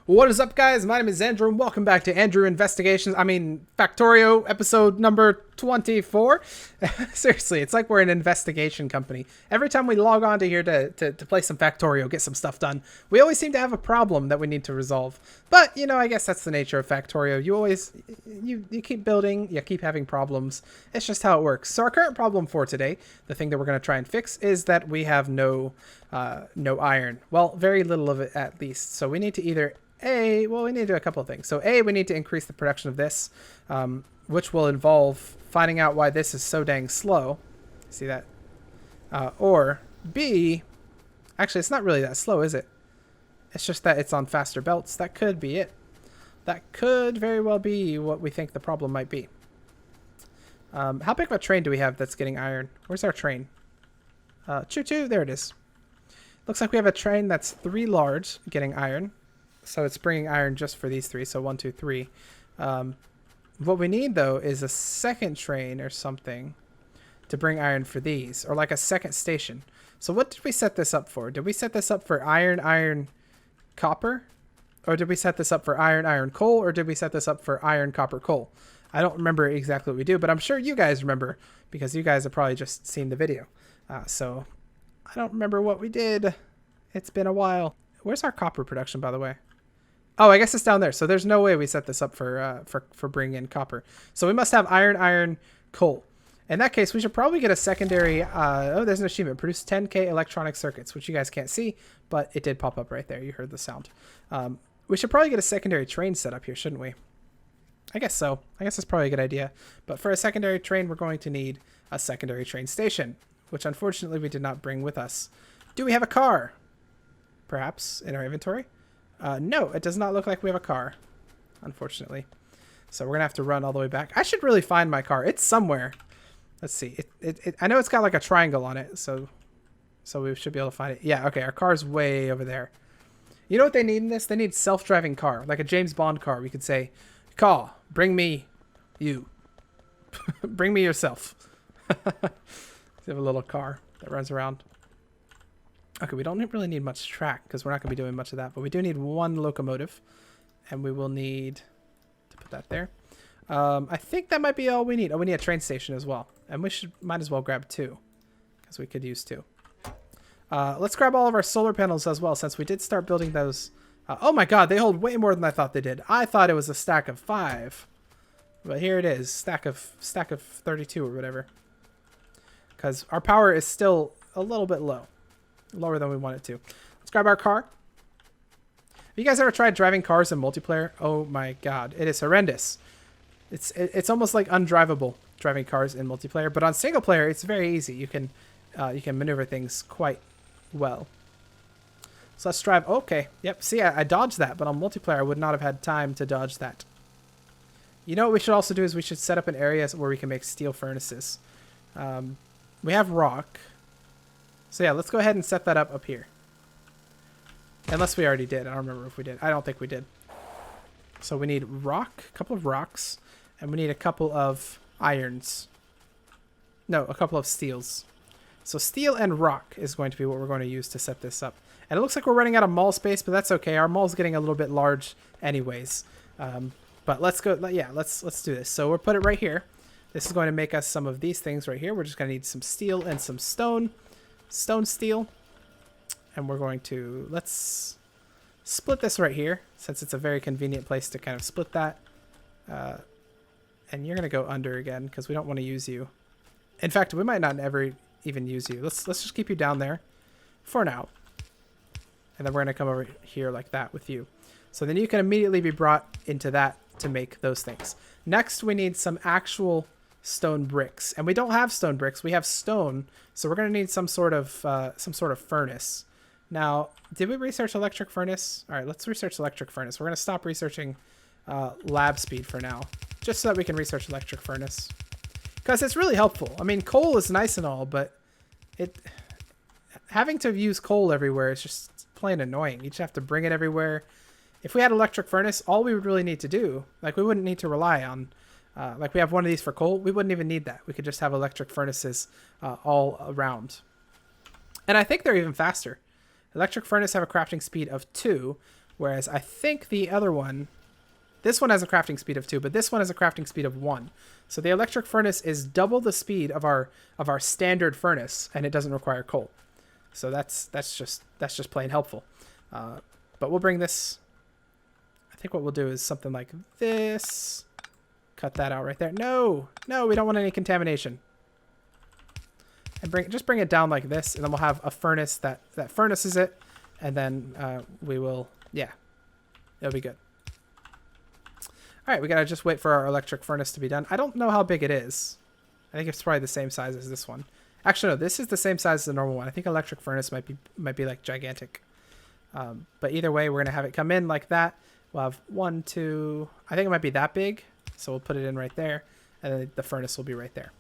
What is up, guys? My name is Andrew, and welcome back to Andrew Investigations. Factorio episode number 24. Seriously, it's like we're an investigation company. Every time we log on to here to play some Factorio, get some stuff done, we always seem to have a problem that we need to resolve. But, I guess that's the nature of Factorio. You keep building, you keep having problems. It's just how it works. So our current problem for today, the thing that we're going to try and fix, is that we have no iron. Well, very little of it at least. So we need to either we need to do a couple of things. So we need to increase the production of this, which will involve finding out why this is so dang slow. See that? Or B, actually, it's not really that slow, is it? It's just that it's on faster belts. That could be it. That could very well be what we think the problem might be. How big of a train do we have that's getting iron? Where's our train? Choo-choo, there it is. Looks like we have a train that's 3 large getting iron. So it's bringing iron just for these 3. So 1, 2, 3. What we need, though, is a second train or something to bring iron for these. Or like a second station. So what did we set this up for? Did we set this up for iron, copper? Or did we set this up for iron, coal? Or did we set this up for iron, copper, coal? I don't remember exactly what we do, but I'm sure you guys remember. Because you guys have probably just seen the video. So I don't remember what we did. It's been a while. Where's our copper production, by the way? Oh, I guess it's down there. So there's no way we set this up for bringing in copper. So we must have iron, coal. In that case, we should probably get a secondary. There's an achievement. Produce 10K electronic circuits, which you guys can't see, but it did pop up right there. You heard the sound. We should probably get a secondary train set up here, shouldn't we? I guess so. I guess that's probably a good idea. But for a secondary train, we're going to need a secondary train station, which unfortunately we did not bring with us. Do we have a car? Perhaps in our inventory? No, it does not look like we have a car, unfortunately. So we're going to have to run all the way back. I should really find my car. It's somewhere. Let's see. I know it's got like a triangle on it, so we should be able to find it. Yeah, okay, our car's way over there. You know what they need in this? They need self-driving car, like a James Bond car. We could say, car, bring me you. Bring me yourself. We have a little car that runs around. Okay, we don't really need much track because we're not going to be doing much of that. But we do need 1 locomotive. And we will need to put that there. I think that might be all we need. Oh, we need a train station as well. And we might as well grab 2. Because we could use 2. Let's grab all of our solar panels as well since we did start building those. Oh my god, they hold way more than I thought they did. I thought it was a stack of 5. But here it is. Stack of 32 or whatever. Because our power is still a little bit low. Lower than we want it to. Let's grab our car. Have you guys ever tried driving cars in multiplayer? Oh my god, it is horrendous. It's almost like undrivable driving cars in multiplayer, but on single player it's very easy. You can maneuver things quite well. So let's drive. Okay, yep. See, I dodged that, but on multiplayer I would not have had time to dodge that. You know what we should also do is we should set up an area where we can make steel furnaces. We have rock. So yeah, let's go ahead and set that up here. Unless we already did. I don't remember if we did. I don't think we did. So we need rock, a couple of rocks, and we need a couple of irons. No, a couple of steels. So steel and rock is going to be what we're going to use to set this up. And it looks like we're running out of mall space, but that's okay. Our mall's getting a little bit large anyways. But let's go. Yeah, let's do this. So we'll put it right here. This is going to make us some of these things right here. We're just going to need some steel and some stone. Stone steel, and we're going to let's split this right here since it's a very convenient place to kind of split that, and you're gonna go under again because we don't want to use you. In fact, we might not ever even use you. Let's just keep you down there for now, and then we're gonna come over here like that with you, so then you can immediately be brought into that to make those things. Next, we need some actual stone bricks, and we don't have stone bricks. We have stone, so we're going to need some sort of furnace. Now, did we research electric furnace? All right, let's research electric furnace. We're going to stop researching lab speed for now, just so that we can research electric furnace, because it's really helpful. I mean, coal is nice and all, but having to use coal everywhere is just plain annoying. You just have to bring it everywhere. If we had electric furnace, all we would really need to do, like, we wouldn't need to rely on like we have one of these for coal. We wouldn't even need that. We could just have electric furnaces all around. And I think they're even faster. Electric furnace have a crafting speed of 2, Whereas I think the other one, this one has a crafting speed of 2, but this one has a crafting speed of 1. So the electric furnace is double the speed of our standard furnace, and it doesn't require coal. So that's just plain helpful. But we'll bring this. I think what we'll do is something like this. Cut that out right there. No, we don't want any contamination. And just bring it down like this, and then we'll have a furnace that furnaces it, and then we will, yeah, it'll be good. All right, we gotta just wait for our electric furnace to be done. I don't know how big it is. I think it's probably the same size as this one. Actually, no, this is the same size as the normal one. I think electric furnace might be like gigantic. But either way, we're gonna have it come in like that. We'll have 1, 2. I think it might be that big, so we'll put it in right there, and then the furnace will be right there.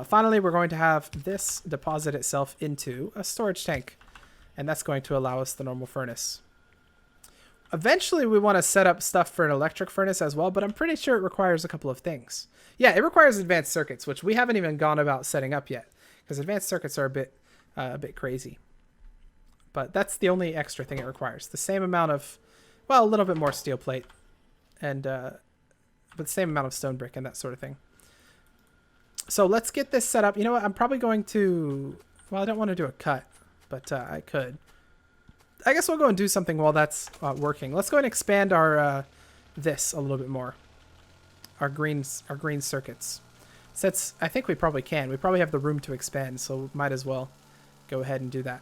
Finally, we're going to have this deposit itself into a storage tank, and that's going to allow us the normal furnace. Eventually, we want to set up stuff for an electric furnace as well, but I'm pretty sure it requires a couple of things. Yeah, it requires advanced circuits, which we haven't even gone about setting up yet, because advanced circuits are a bit crazy. But that's the only extra thing it requires. The same amount of, well, a little bit more steel plate, and but the same amount of stone brick and that sort of thing. So let's get this set up. You know what? I'm probably going to, well, I don't want to do a cut, but I could. I guess we'll go and do something while that's working. Let's go and expand our this a little bit more. Our green circuits. Since I think we probably can. We probably have the room to expand, so we might as well go ahead and do that.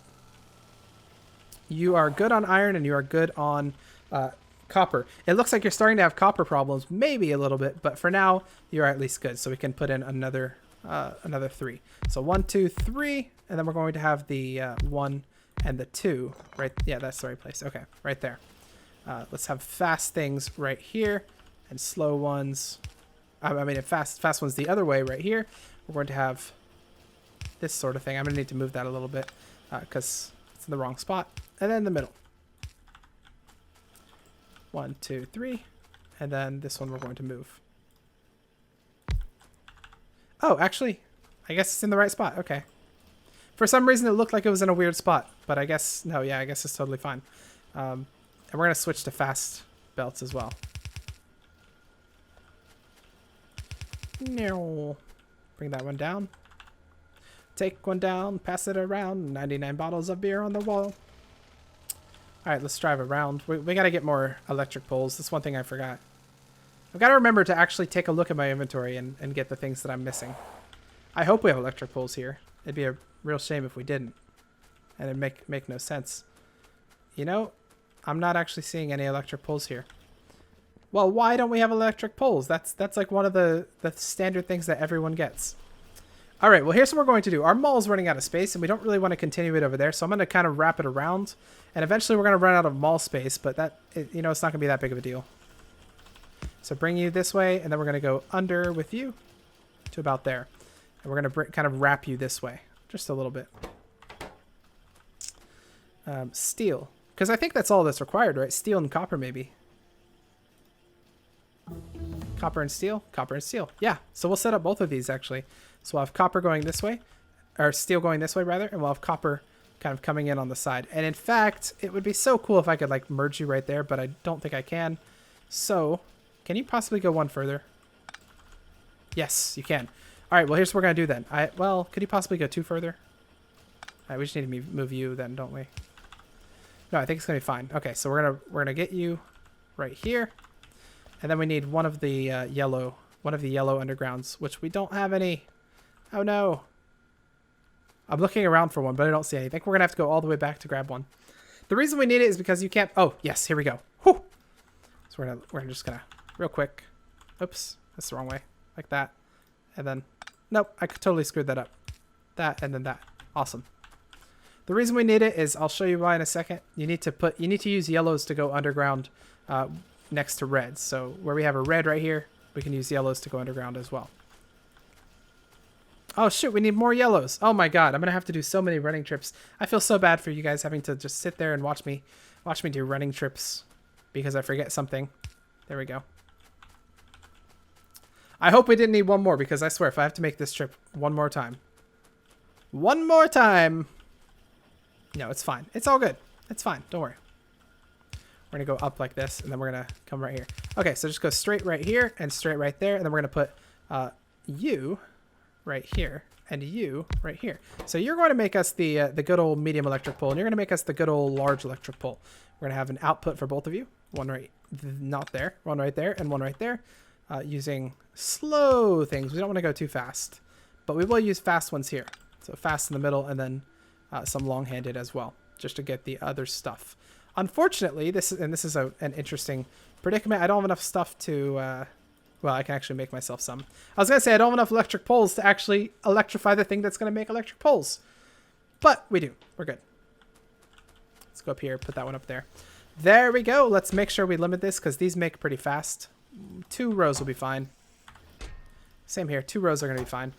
You are good on iron and you are good on copper. It looks like you're starting to have copper problems, maybe a little bit, but for now you're at least good. So we can put in another 3. So 1, 2, 3, and then we're going to have the 1 and the 2 right. Yeah, that's the right place. Okay, right there. Let's have fast things right here and slow ones. I mean, fast ones the other way right here. We're going to have this sort of thing. I'm going to need to move that a little bit because it's in the wrong spot. And then in the middle. 1, 2, 3, and then this one we're going to move. Oh, actually, I guess it's in the right spot. Okay. For some reason, it looked like it was in a weird spot, but I guess, no, yeah, I guess it's totally fine. And we're going to switch to fast belts as well. Bring that one down. Take one down, pass it around. 99 bottles of beer on the wall. All right, let's drive around. We got to get more electric poles. That's one thing I forgot. I've got to remember to actually take a look at my inventory and get the things that I'm missing. I hope we have electric poles here. It'd be a real shame if we didn't. And it'd make no sense. You know, I'm not actually seeing any electric poles here. Well, why don't we have electric poles? That's like one of the standard things that everyone gets. All right, well, here's what we're going to do. Our mall's running out of space, and we don't really want to continue it over there, so I'm going to kind of wrap it around. And eventually we're going to run out of mall space, but you know, it's not going to be that big of a deal. So bring you this way, and then we're going to go under with you to about there. And we're going to kind of wrap you this way, just a little bit. Steel, because I think that's all that's required, right? Steel and copper, maybe. Copper and steel? Copper and steel. Yeah, so we'll set up both of these, actually. So we'll have copper going this way, or steel going this way, rather, and we'll have copper kind of coming in on the side. And in fact, it would be so cool if I could, like, merge you right there, but I don't think I can. So, can you possibly go one further? Yes, you can. All right, well, here's what we're going to do then. Well, could you possibly go 2 further? All right, we just need to move you then, don't we? No, I think it's going to be fine. Okay, so we're gonna get you right here. And then we need one of the yellow undergrounds, which we don't have any. Oh no. I'm looking around for one, but I don't see any. I think we're going to have to go all the way back to grab one. The reason we need it is because you can't... Oh, yes, here we go. Whew. So we're just going to, real quick. Oops, that's the wrong way. Like that. And then... Nope, I totally screwed that up. That, and then that. Awesome. The reason we need it is, I'll show you why in a second. You need to use yellows to go underground next to reds. So where we have a red right here, we can use yellows to go underground as well. Oh shoot, we need more yellows. Oh my god, I'm gonna have to do so many running trips. I feel so bad for you guys having to just sit there and watch me do running trips because I forget something. There we go. I hope we didn't need one more, because I swear if I have to make this trip one more time. One more time. No, it's fine. It's all good. It's fine. Don't worry. We're going to go up like this, and then we're going to come right here. Okay, so just go straight right here and straight right there, and then we're going to put you right here and you right here. So you're going to make us the good old medium electric pole, and you're going to make us the good old large electric pole. We're going to have an output for both of you. One right, not there, one right there, and one right there. Using slow things. We don't want to go too fast, but we will use fast ones here. So fast in the middle, and then some long-handed as well, just to get the other stuff. Unfortunately, this is an interesting predicament. I don't have enough stuff to, well, I can actually make myself some. I was going to say I don't have enough electric poles to actually electrify the thing that's going to make electric poles. But we do. We're good. Let's go up here, put that one up there. There we go. Let's make sure we limit this because these make pretty fast. 2 rows will be fine. Same here. 2 rows are going to be fine.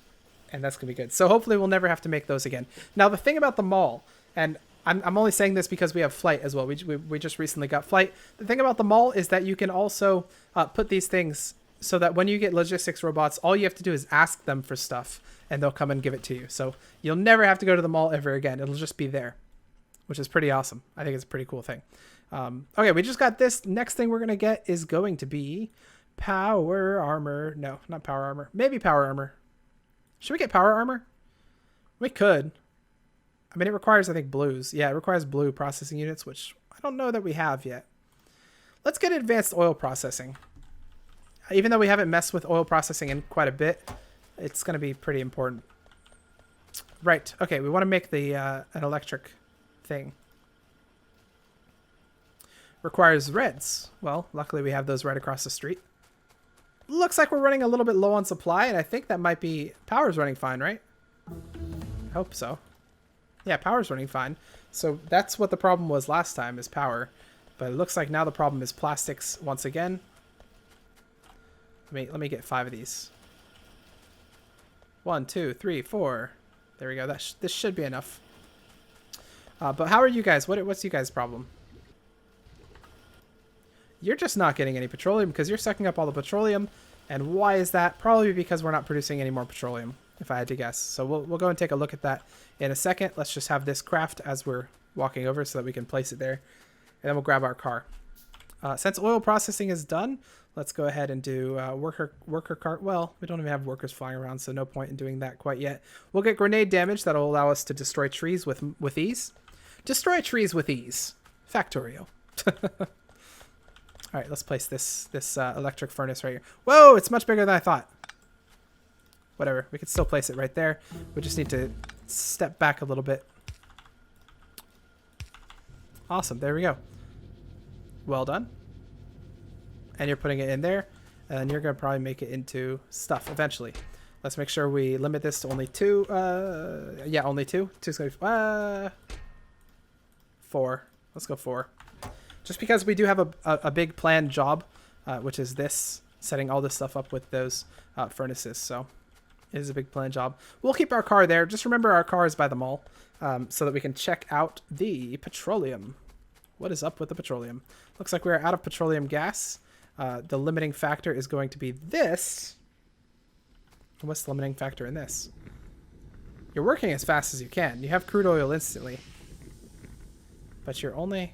And that's going to be good. So hopefully we'll never have to make those again. Now, the thing about the mall, and I'm only saying this because we have flight as well. We just recently got flight. The thing about the mall is that you can also put these things so that when you get logistics robots, all you have to do is ask them for stuff and they'll come and give it to you. So you'll never have to go to the mall ever again. It'll just be there, which is pretty awesome. I think it's a pretty cool thing. Okay, we just got this. Next thing we're going to get is going to be power armor. No, not power armor. Maybe power armor. Should we get power armor? We could. I mean, it requires, I think, blues. Yeah, it requires blue processing units, which I don't know that we have yet. Let's get advanced oil processing. Even though we haven't messed with oil processing in quite a bit, it's going to be pretty important. Right. Okay, we want to make the an electric thing. Requires reds. Well, luckily we have those right across the street. Looks like we're running a little bit low on supply, and I think that might be... Power's running fine, right? I hope so. Yeah, power's running fine. So that's what the problem was last time, is power. But it looks like now the problem is plastics once again. Let me get 5 of these. 1, 2, 3, 4. There we go. This should be enough. But how are you guys? What's you guys' problem? You're just not getting any petroleum because you're sucking up all the petroleum. And why is that? Probably because we're not producing any more petroleum, if I had to guess. So we'll go and take a look at that in a second. Let's just have this craft as we're walking over so that we can place it there. And then we'll grab our car. Since oil processing is done, let's go ahead and do worker cart. Well, we don't even have workers flying around, so no point in doing that quite yet. We'll get grenade damage. That'll allow us to destroy trees with ease. Destroy trees with ease. Factorio. All right, let's place this electric furnace right here. Whoa, it's much bigger than I thought. Whatever, we can still place it right there. We just need to step back a little bit. Awesome, there we go. Well done. And you're putting it in there, and you're gonna probably make it into stuff eventually. Let's make sure we limit this to only 2. Yeah, only 2. 2's gonna be 4. Let's go 4. Just because we do have a big planned job, which is this, setting all this stuff up with those furnaces. So it is a big planned job. We'll keep our car there. Just remember our car is by the mall so that we can check out the petroleum. What is up with the petroleum? Looks like we're out of petroleum gas. The limiting factor is going to be this. What's the limiting factor in this? You're working as fast as you can. You have crude oil instantly. But you're only...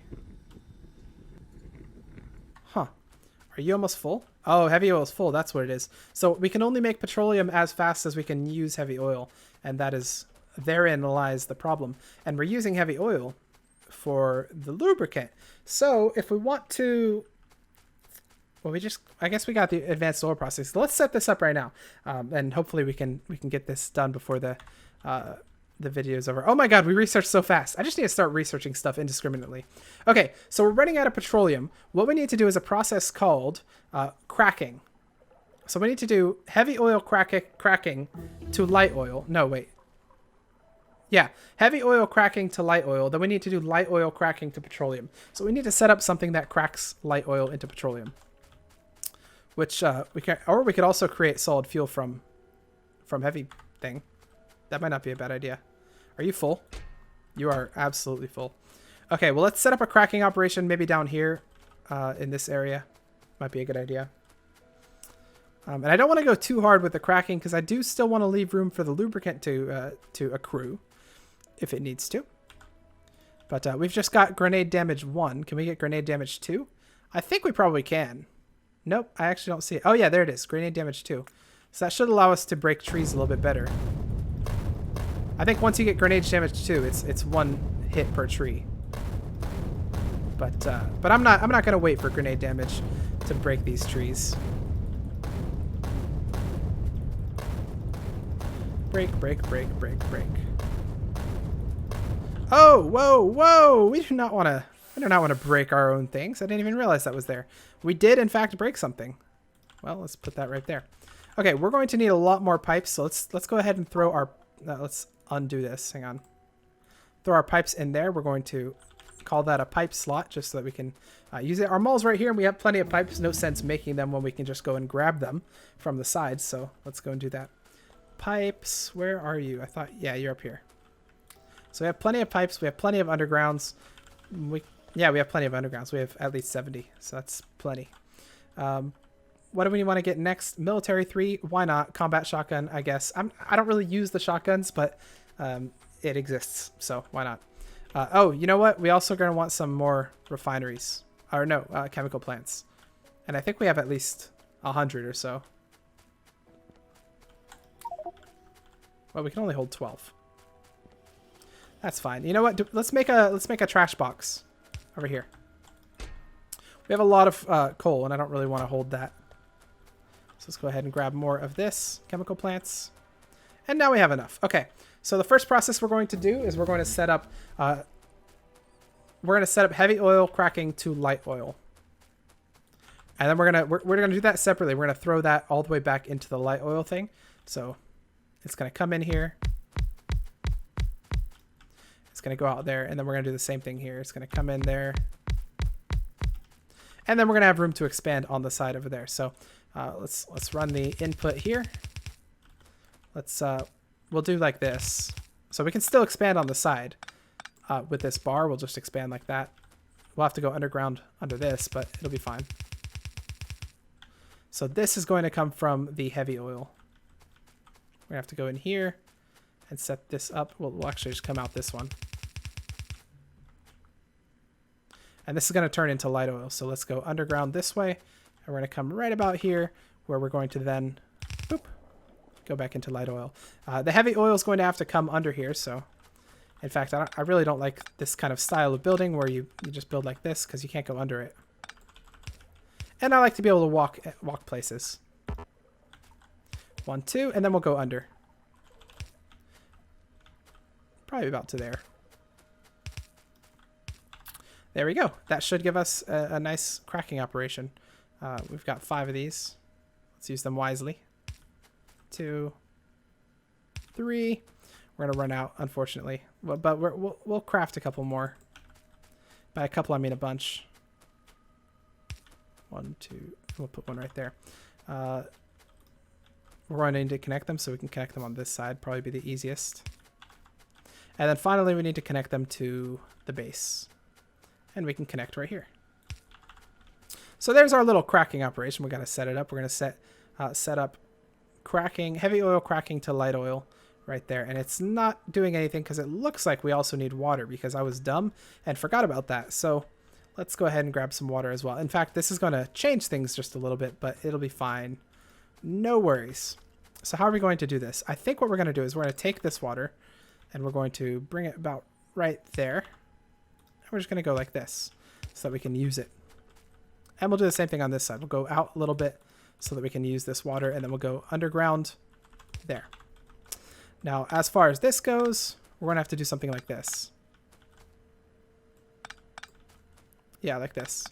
Huh. Are you almost full? Oh, heavy oil is full. That's what it is. So we can only make petroleum as fast as we can use heavy oil. And that is... Therein lies the problem. And we're using heavy oil for the lubricant. So if we want to... Well, I guess we got the advanced oil process. So let's set this up right now. And hopefully we can get this done before the video is over. Oh my God, we researched so fast. I just need to start researching stuff indiscriminately. Okay, so we're running out of petroleum. What we need to do is a process called cracking. So we need to do heavy oil cracking to light oil. No, wait. Yeah, heavy oil cracking to light oil. Then we need to do light oil cracking to petroleum. So we need to set up something that cracks light oil into petroleum. Which we could also create solid fuel from heavy thing. That might not be a bad idea. Are you full? You are absolutely full. Okay, well, let's set up a cracking operation maybe down here in this area. Might be a good idea. And I don't want to go too hard with the cracking because I do still want to leave room for the lubricant to accrue if it needs to. But we've just got grenade damage 1. Can we get grenade damage 2? I think we probably can. Nope, I actually don't see it. Oh yeah, there it is. Grenade damage 2. So that should allow us to break trees a little bit better. I think once you get grenade damage 2, it's 1 hit per tree. But I'm not gonna wait for grenade damage to break these trees. Break, break, break, break, break. Oh, whoa, whoa! We do not want to break our own things. I didn't even realize that was there. We did, in fact, break something. Well, let's put that right there. Okay, we're going to need a lot more pipes, so let's go ahead and throw our... let's undo this. Hang on. Throw our pipes in there. We're going to call that a pipe slot just so that we can use it. Our mall's right here, and we have plenty of pipes. No sense making them when we can just go and grab them from the sides, so let's go and do that. Pipes, where are you? I thought, yeah, you're up here. So we have plenty of pipes. We have plenty of undergrounds. Yeah, we have plenty of undergrounds. We have at least 70, so that's plenty. What do we want to get next? Military 3, why not? Combat shotgun, I guess. I don't really use the shotguns, but it exists, so why not? Oh, you know what? We also going to want some more refineries. Or no, chemical plants. And I think we have at least 100 or so. Well, we can only hold 12. That's fine. You know what? Let's make a trash box over here. We have a lot of coal, and I don't really want to hold that. So let's go ahead and grab more of this chemical plants, and now we have enough. Okay. So the first process we're going to do is we're going to set up heavy oil cracking to light oil, and then we're gonna do that separately. We're gonna throw that all the way back into the light oil thing. So it's gonna come in here. It's going to go out there, and then we're going to do the same thing here. It's going to come in there, and then we're going to have room to expand on the side over there. So let's run the input here. We'll do like this, so we can still expand on the side with this bar. We'll just expand like that. We'll have to go underground under this, but it'll be fine. So this is going to come from the heavy oil. We're going to have to go in here and set this up. We'll actually just come out this one. And this is going to turn into light oil. So let's go underground this way. And we're going to come right about here where we're going to then boop, go back into light oil. The heavy oil is going to have to come under here. So in fact, I really don't like this kind of style of building where you just build like this because you can't go under it. And I like to be able to walk places. 1, 2, and then we'll go under. Probably about to there. There we go. That should give us a nice cracking operation. We've got 5 of these. Let's use them wisely. 2, 3. We're going to run out, unfortunately. But we'll craft a couple more. By a couple, I mean a bunch. 1, 2. We'll put one right there. We're going to need to connect them, so we can connect them on this side. Probably be the easiest. And then finally, we need to connect them to the base. And we can connect right here. So there's our little cracking operation. We're going to set it up. We're going to set up cracking, heavy oil cracking to light oil right there. And it's not doing anything because it looks like we also need water because I was dumb and forgot about that. So let's go ahead and grab some water as well. In fact, this is going to change things just a little bit, but it'll be fine. No worries. So how are we going to do this? I think what we're going to do is we're going to take this water and we're going to bring it about right there. And we're just going to go like this so that we can use it. And we'll do the same thing on this side. We'll go out a little bit so that we can use this water, and then we'll go underground there. Now, as far as this goes, we're going to have to do something like this. Yeah, like this.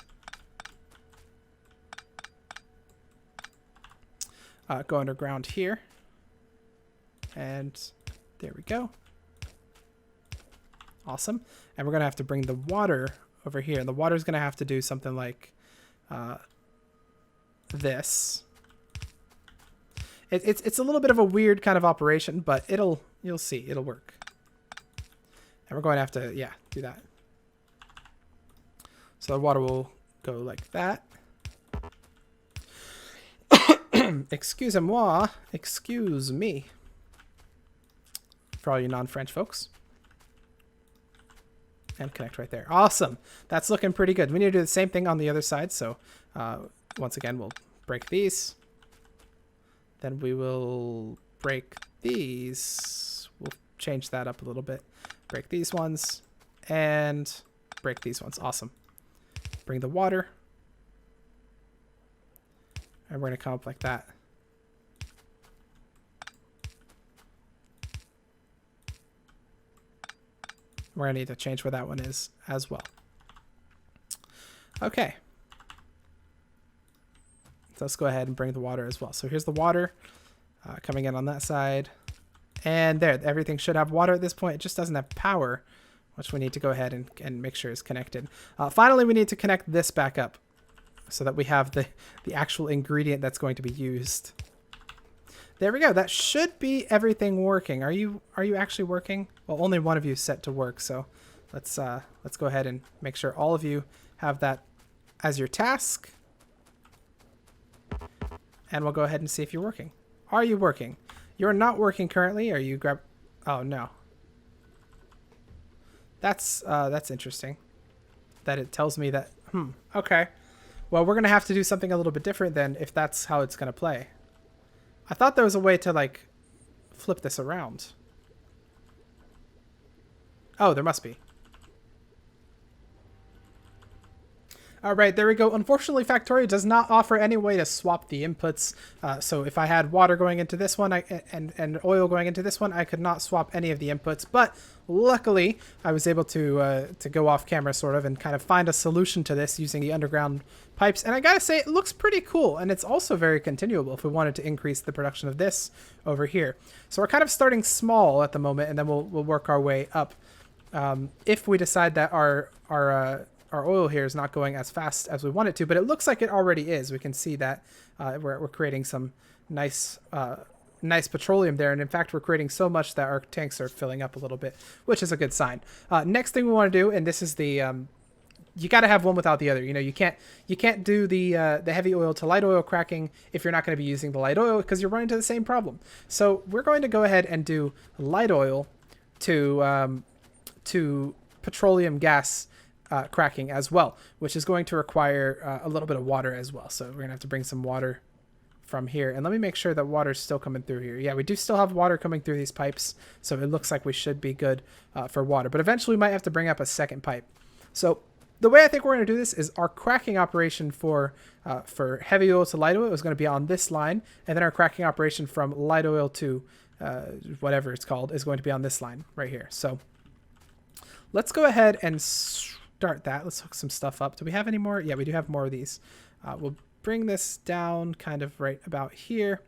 Go underground here. And there we go. Awesome. And we're going to have to bring the water over here. And the water is going to have to do something like this. It's a little bit of a weird kind of operation, but you'll see, it'll work. And we're going to have to, yeah, do that. So the water will go like that. Excusez-moi. Excuse me. For all you non-French folks. And connect right there. Awesome. That's looking pretty good. We need to do the same thing on the other side. So once again, we'll break these. Then we will break these. We'll change that up a little bit. Break these ones and break these ones. Awesome. Bring the water. And we're going to come up like that. We're going to need to change where that one is as well. Okay. So let's go ahead and bring the water as well. So here's the water coming in on that side. And there, everything should have water at this point. It just doesn't have power, which we need to go ahead and make sure is connected. Finally, we need to connect this back up so that we have the actual ingredient that's going to be used. There we go. That should be everything working. Are you actually working? Well, only one of you is set to work, so let's go ahead and make sure all of you have that as your task. And we'll go ahead and see if you're working. Are you working? You're not working currently. Are you Oh no. That's interesting. That it tells me that. Okay. Well, we're gonna have to do something a little bit different then if that's how it's gonna play. I thought there was a way to, like, flip this around. Oh, there must be. All right, there we go. Unfortunately, Factorio does not offer any way to swap the inputs. So if I had water going into this one and oil going into this one, I could not swap any of the inputs. But luckily, I was able to go off camera sort of and kind of find a solution to this using the underground pipes. And I gotta say, it looks pretty cool. And it's also very continuable if we wanted to increase the production of this over here. So we're kind of starting small at the moment, and then we'll work our way up. If we decide that our oil here is not going as fast as we want it to, but it looks like it already is. We can see that we're creating some nice petroleum there, and in fact we're creating so much that our tanks are filling up a little bit, which is a good sign. Next thing we want to do, and this is the you got to have one without the other. You know, you can't do the heavy oil to light oil cracking if you're not going to be using the light oil, because you're running into the same problem. So we're going to go ahead and do light oil to petroleum gas cracking as well, which is going to require a little bit of water as well. So we're gonna have to bring some water from here, and let me make sure that water's still coming through here. Yeah, we do still have water coming through these pipes, so it looks like we should be good for water, but eventually we might have to bring up a second pipe. So the way I think we're going to do this is our cracking operation for heavy oil to light oil is going to be on this line, and then our cracking operation from light oil to whatever it's called is going to be on this line right here. So let's go ahead and start that. Let's hook some stuff up. Do we have any more? Yeah, we do have more of these. We'll bring this down kind of right about here,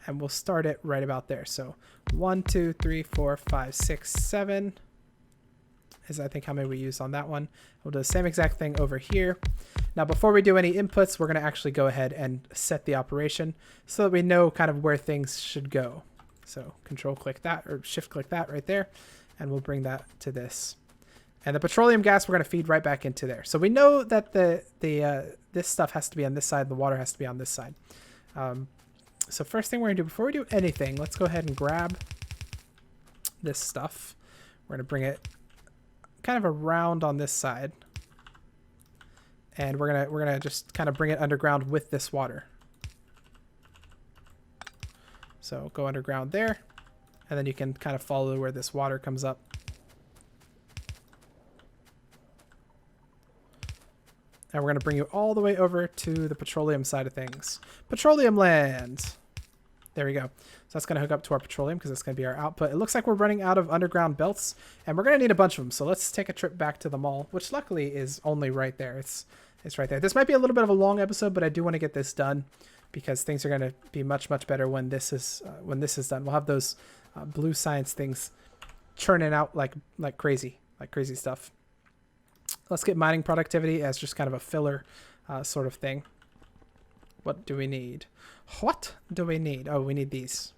and we'll start it right about there. So 1, 2, 3, 4, 5, 6, 7 is I think how many we used on that one. We'll do the same exact thing over here. Now before we do any inputs, we're going to actually go ahead and set the operation so that we know kind of where things should go. So control click that, or shift click that right there, and we'll bring that to this. And the petroleum gas we're going to feed right back into there. So we know that this stuff has to be on this side, the water has to be on this side. So first thing we're going to do, before we do anything, let's go ahead and grab this stuff. We're going to bring it kind of around on this side. And we're gonna just kind of bring it underground with this water. So go underground there, and then you can kind of follow where this water comes up. And we're going to bring you all the way over to the petroleum side of things. Petroleum land. There we go. So that's going to hook up to our petroleum because that's going to be our output. It looks like we're running out of underground belts, and we're going to need a bunch of them. So let's take a trip back to the mall, which luckily is only right there. It's right there. This might be a little bit of a long episode, but I do want to get this done because things are going to be much, much better when this is done. We'll have those blue science things churning out like crazy stuff. Let's get mining productivity as just kind of a filler sort of thing. What do we need? What do we need? Oh, we need these.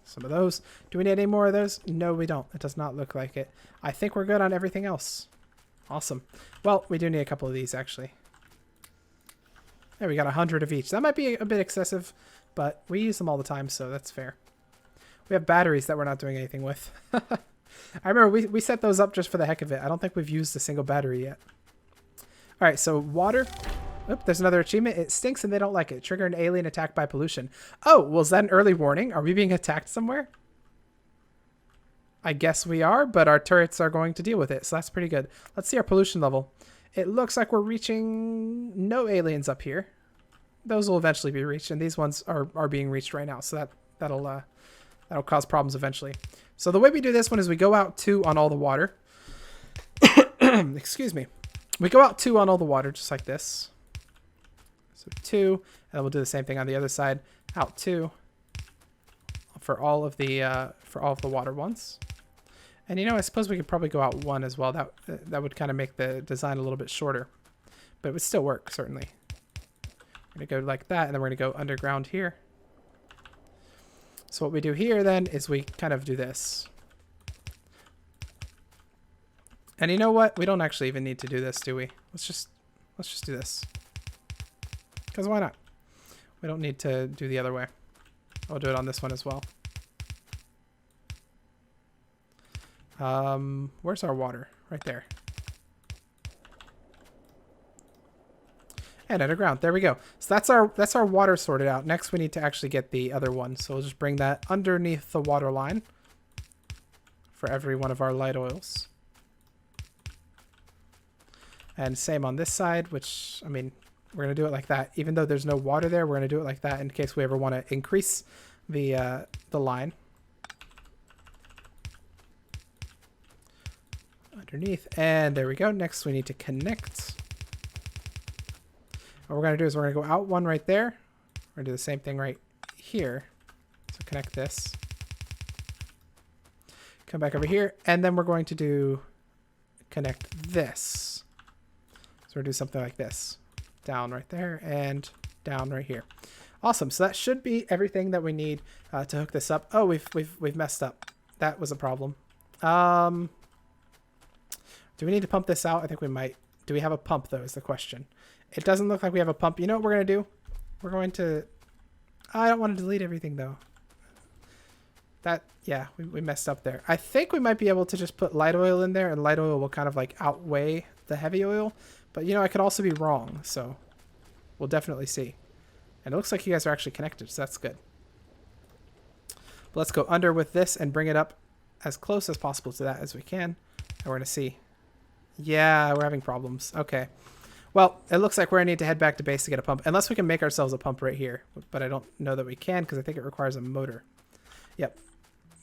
Some of those. Do we need any more of those? No, we don't. It does not look like it. I think we're good on everything else. Awesome. Well, we do need a couple of these, actually. There, we got 100 of each. That might be a bit excessive, but we use them all the time, so that's fair. We have batteries that we're not doing anything with. I remember we set those up just for the heck of it. I don't think we've used a single battery yet. All right, so water. Oop, there's another achievement. It stinks and they don't like it. Trigger an alien attack by pollution. Oh, well, is that an early warning? Are we being attacked somewhere? I guess we are, but our turrets are going to deal with it, so that's pretty good. Let's see our pollution level. It looks like we're reaching no aliens up here. Those will eventually be reached, and these ones are being reached right now, so that'll cause problems eventually. So the way we do this one is we go out 2 on all the water. Excuse me. We go out 2 on all the water, just like this. So 2, and we'll do the same thing on the other side. Out 2 for all of the water ones. And I suppose we could probably go out 1 as well. That would kind of make the design a little bit shorter, but it would still work certainly. We're gonna go like that, and then we're gonna go underground here. So what we do here then is we kind of do this. And you know what? We don't actually even need to do this, do we? Let's just do this. Because why not? We don't need to do the other way. I'll do it on this one as well. Where's our water? Right there. And underground. There we go. So that's our water sorted out. Next we need to actually get the other one. So we'll just bring that underneath the water line for every one of our light oils. And same on this side, which, I mean, we're going to do it like that. Even though there's no water there, we're going to do it like that in case we ever want to increase the line. Underneath. And there we go. Next, we need to connect. What we're going to do is we're going to go out 1 right there. We're going to do the same thing right here. So connect this. Come back over here. And then we're going to connect this. So we're going to do something like this. Down right there and down right here. Awesome. So that should be everything that we need to hook this up. Oh, we've messed up. That was a problem. Do we need to pump this out? I think we might. Do we have a pump though is the question. It doesn't look like we have a pump. You know what we're going to do? We're going to... I don't want to delete everything though. Yeah, we messed up there. I think we might be able to just put light oil in there and light oil will kind of like outweigh the heavy oil. But I could also be wrong. So we'll definitely see. And it looks like you guys are actually connected. So that's good. But let's go under with this and bring it up as close as possible to that as we can. And we're going to see. Yeah, we're having problems. Okay. Well, it looks like we're going to need to head back to base to get a pump. Unless we can make ourselves a pump right here. But I don't know that we can because I think it requires a motor. Yep.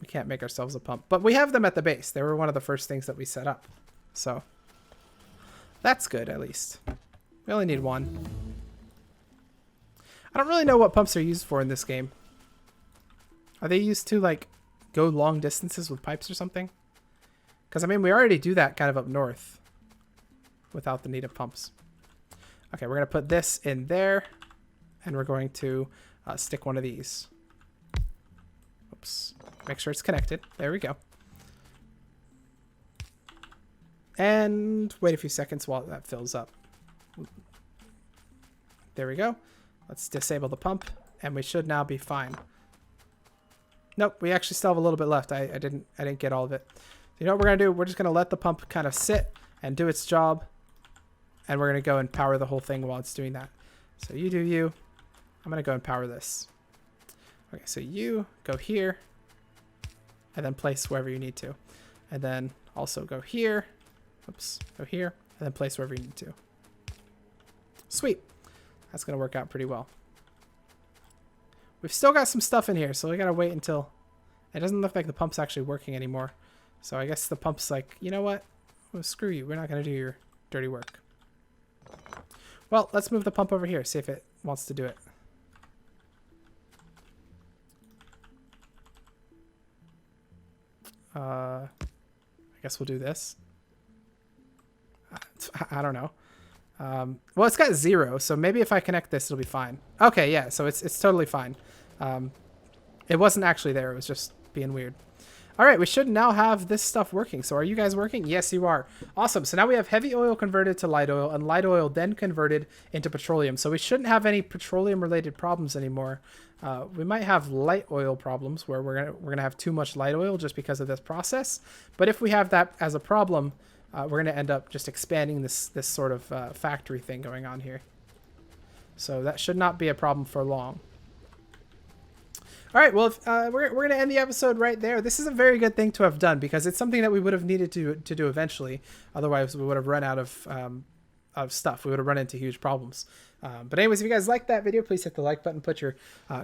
We can't make ourselves a pump. But we have them at the base. They were one of the first things that we set up. So that's good, at least. We only need 1. I don't really know what pumps are used for in this game. Are they used to, like, go long distances with pipes or something? Because, I mean, we already do that kind of up north without the need of pumps. Okay, we're going to put this in there, and we're going to stick one of these. Oops. Make sure it's connected. There we go. And wait a few seconds while that fills up. There we go. Let's disable the pump, and we should now be fine. Nope, we actually still have a little bit left. I didn't get all of it. You know what we're going to do? We're just going to let the pump kind of sit and do its job. And we're going to go and power the whole thing while it's doing that. So you do you. I'm going to go and power this. Okay, so you go here. And then place wherever you need to. And then also go here. Oops, go here. And then place wherever you need to. Sweet. That's going to work out pretty well. We've still got some stuff in here, so we got to wait until... It doesn't look like the pump's actually working anymore. So I guess the pump's like, you know what? Well, screw you. We're not going to do your dirty work. Well, let's move the pump over here, see if it wants to do it. I guess we'll do this. I don't know. Well, it's got 0, so maybe if I connect this, it'll be fine. Okay, yeah, so it's totally fine. It wasn't actually there. It was just being weird. All right, we should now have this stuff working. So are you guys working? Yes, you are. Awesome. So now we have heavy oil converted to light oil and light oil then converted into petroleum. So we shouldn't have any petroleum related problems anymore. We might have light oil problems where we're gonna have too much light oil just because of this process. But if we have that as a problem, we're gonna end up just expanding this sort of factory thing going on here. So that should not be a problem for long. All right, well, we're going to end the episode right there. This is a very good thing to have done because it's something that we would have needed to do eventually. Otherwise, we would have run out of stuff. We would have run into huge problems. But anyways, if you guys like that video, please hit the like button. Put your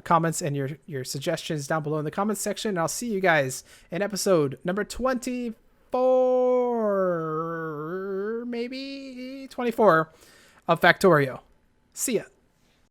comments and your suggestions down below in the comments section. And I'll see you guys in episode number 24, maybe 24 of Factorio. See ya.